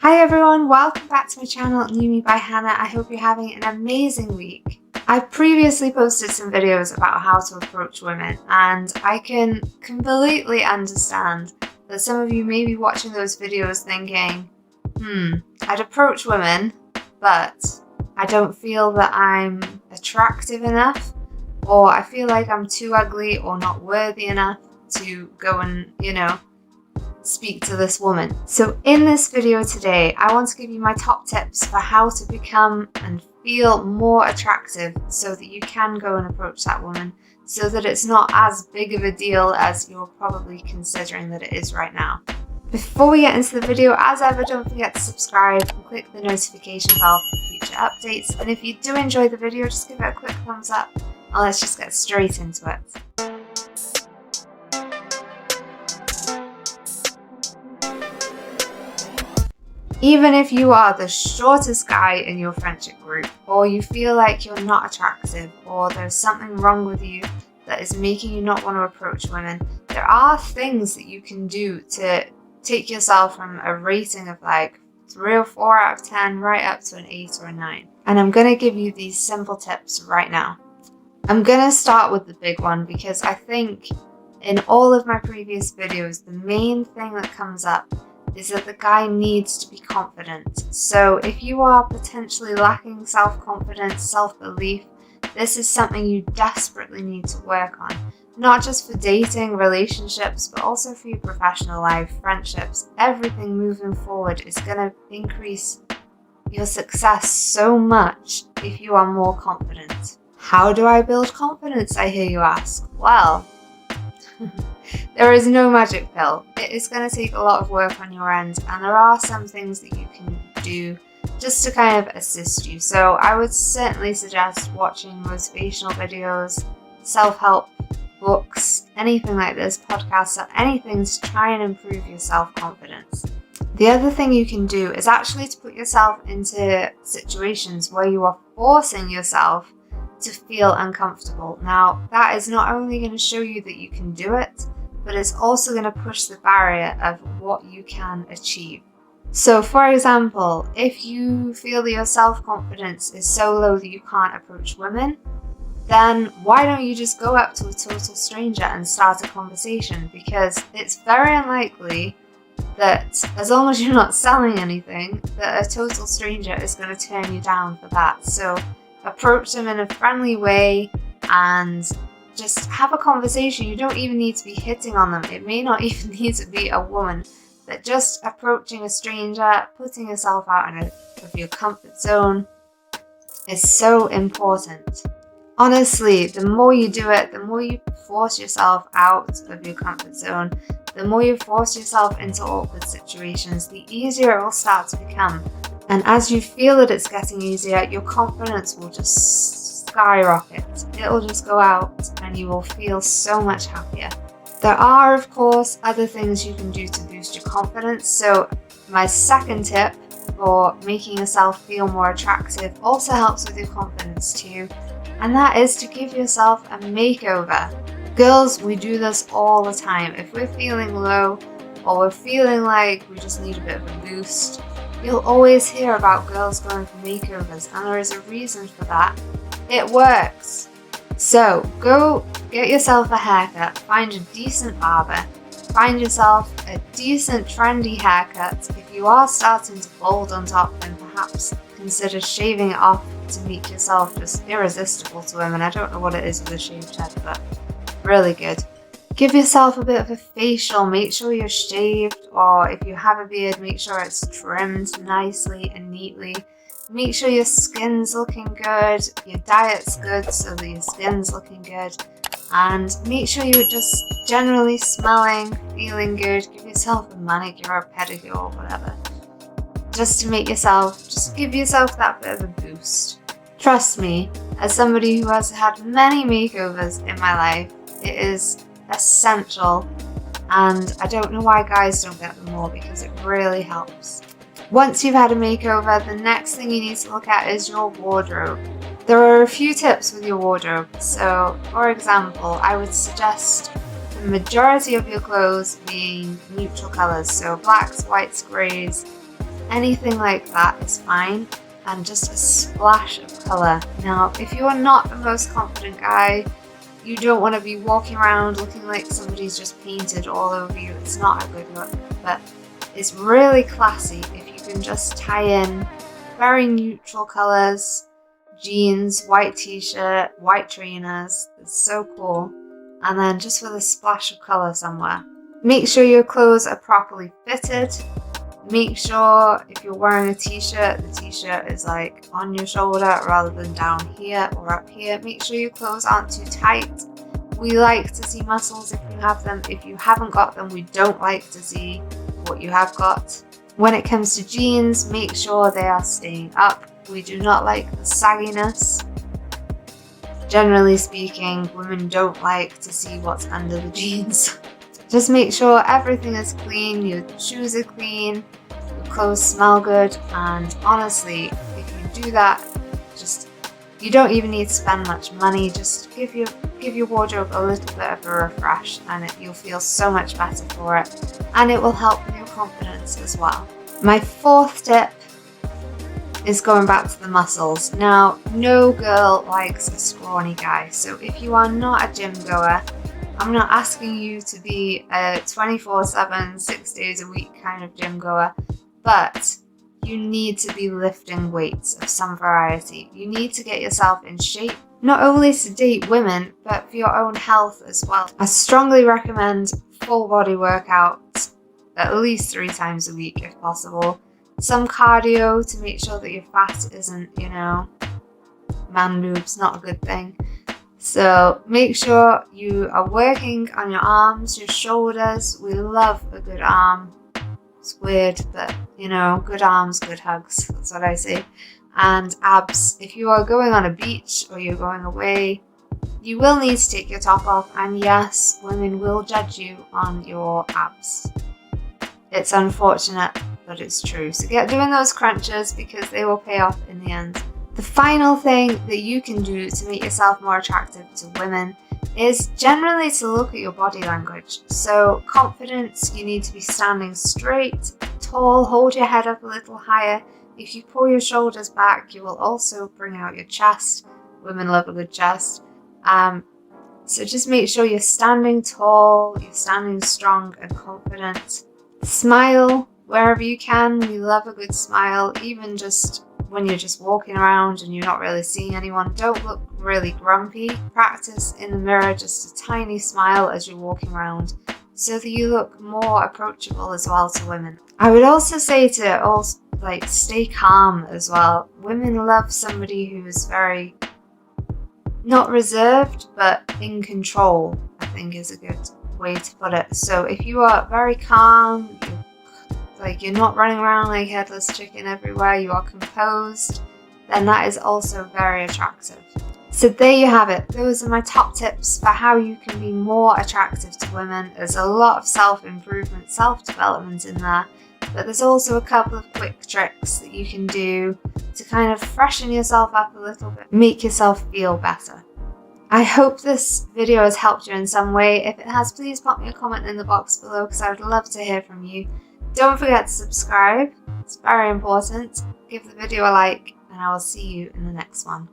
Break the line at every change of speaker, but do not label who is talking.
Hi everyone, welcome back to my channel, New Me by Hannah. I hope you're having an amazing week. I previously posted some videos about how to approach women, and I can completely understand that some of you may be watching those videos thinking, I'd approach women, but I don't feel that I'm attractive enough, or I feel like I'm too ugly or not worthy enough to go and, speak to this woman. So in this video today, I want to give you my top tips for how to become and feel more attractive so that you can go and approach that woman, so that it's not as big of a deal as you're probably considering that it is right now. Before we get into the video, as ever, don't forget to subscribe and click the notification bell for future updates. And if you do enjoy the video, just give it a quick thumbs up and let's just get straight into it. Even if you are the shortest guy in your friendship group, or you feel like you're not attractive, or there's something wrong with you that is making you not want to approach women, there are things that you can do to take yourself from a rating of like 3 or 4 out of 10 right up to an 8 or a 9. And I'm going to give you these simple tips right now. I'm going to start with the big one because I think in all of my previous videos, the main thing that comes up is that the guy needs to be confident. So if you are potentially lacking self-confidence, self-belief, this is something you desperately need to work on. Not just for dating, relationships, but also for your professional life, friendships. Everything moving forward is going to increase your success so much if you are more confident. How do I build confidence, I hear you ask? Well, there is no magic pill. It is going to take a lot of work on your end, and there are some things that you can do just to kind of assist you. So I would certainly suggest watching motivational videos, self-help books, anything like this, podcasts, or anything to try and improve your self-confidence. The other thing you can do is actually to put yourself into situations where you are forcing yourself to feel uncomfortable. Now, that is not only going to show you that you can do it, but it's also going to push the barrier of what you can achieve. So, for example, if you feel that your self-confidence is so low that you can't approach women, then why don't you just go up to a total stranger and start a conversation? Because it's very unlikely that as long as you're not selling anything, that a total stranger is going to turn you down for that. So approach them in a friendly way and just have a conversation. You don't even need to be hitting on them. It may not even need to be a woman, but just approaching a stranger, putting yourself out of your comfort zone is so important. Honestly, the more you do it, the more you force yourself out of your comfort zone, the more you force yourself into awkward situations, the easier it will start to become. And as you feel that it's getting easier, your confidence will just skyrocket. It'll just go out and you will feel so much happier. There are, of course, other things you can do to boost your confidence. So my second tip for making yourself feel more attractive also helps with your confidence too. And that is to give yourself a makeover. Girls, we do this all the time. If we're feeling low or we're feeling like we just need a bit of a boost, you'll always hear about girls going for makeovers, and there is a reason for that. It works. So go get yourself a haircut, find a decent barber, find yourself a decent trendy haircut. If you are starting to bald on top, then perhaps consider shaving it off to make yourself just irresistible to women. I don't know what it is with a shaved head, but really good. Give yourself a bit of a facial, make sure you're shaved, or if you have a beard, make sure it's trimmed nicely and neatly. Make sure your skin's looking good, your diet's good so that your skin's looking good, and make sure you're just generally smelling, feeling good. Give yourself a manicure or pedicure or whatever, just to make yourself, just give yourself that bit of a boost. Trust me, as somebody who has had many makeovers in my life, it is essential, and I don't know why guys don't get them more, because it really helps. Once you've had a makeover, the next thing you need to look at is your wardrobe. There are a few tips with your wardrobe. So, for example, I would suggest the majority of your clothes being neutral colors, so blacks, whites, grays, Anything like that is fine, and just a splash of colour. Now, if you are not the most confident guy, you don't want to be walking around looking like somebody's just painted all over you. It's not a good look, but it's really classy if you can just tie in very neutral colours, jeans, white t-shirt, white trainers. It's so cool. And then just with a splash of colour somewhere. Make sure your clothes are properly fitted. Make sure if you're wearing a t-shirt, the t-shirt is like on your shoulder rather than down here or up here. Make sure your clothes aren't too tight. We like to see muscles if you have them. If you haven't got them, we don't like to see what you have got. When it comes to jeans, make sure they are staying up. We do not like the sagginess. Generally speaking, women don't like to see what's under the jeans. Just make sure everything is clean, your shoes are clean, your clothes smell good, and honestly, if you do that, you don't even need to spend much money. Just give your wardrobe a little bit of a refresh, and you'll feel so much better for it, and it will help with your confidence as well. My fourth tip is going back to the muscles. Now, no girl likes a scrawny guy, so if you are not a gym goer, I'm not asking you to be a 24/7, 6 days a week kind of gym goer, but you need to be lifting weights of some variety. You need to get yourself in shape, not only to date women, but for your own health as well. I strongly recommend full body workouts at least 3 times a week if possible. Some cardio to make sure that your fat isn't, man boobs, not a good thing. So make sure you are working on your arms, your shoulders. We love a good arm. It's weird, but good arms, good hugs. That's what I say. And abs. If you are going on a beach or you're going away, you will need to take your top off. And yes, women will judge you on your abs. It's unfortunate, but it's true. So get doing those crunches because they will pay off in the end. The final thing that you can do to make yourself more attractive to women is generally to look at your body language. So confidence, you need to be standing straight, tall, hold your head up a little higher. If you pull your shoulders back, you will also bring out your chest. Women love a good chest. So just make sure you're standing tall, you're standing strong and confident. Smile wherever you can. We love a good smile, even just when you're just walking around and you're not really seeing anyone. Don't look really grumpy. Practice in the mirror just a tiny smile as you're walking around so that you look more approachable as well to women. I would also say to stay calm as well. Women love somebody who is very, not reserved, but in control, I think is a good way to put it. So if you are very calm, you're not running around like headless chicken everywhere, you are composed, then that is also very attractive. So there you have it. Those are my top tips for how you can be more attractive to women. There's a lot of self-improvement, self-development in there, but there's also a couple of quick tricks that you can do to kind of freshen yourself up a little bit, make yourself feel better. I hope this video has helped you in some way. If it has, please pop me a comment in the box below because I would love to hear from you. Don't forget to subscribe, it's very important. Give the video a like, and I will see you in the next one.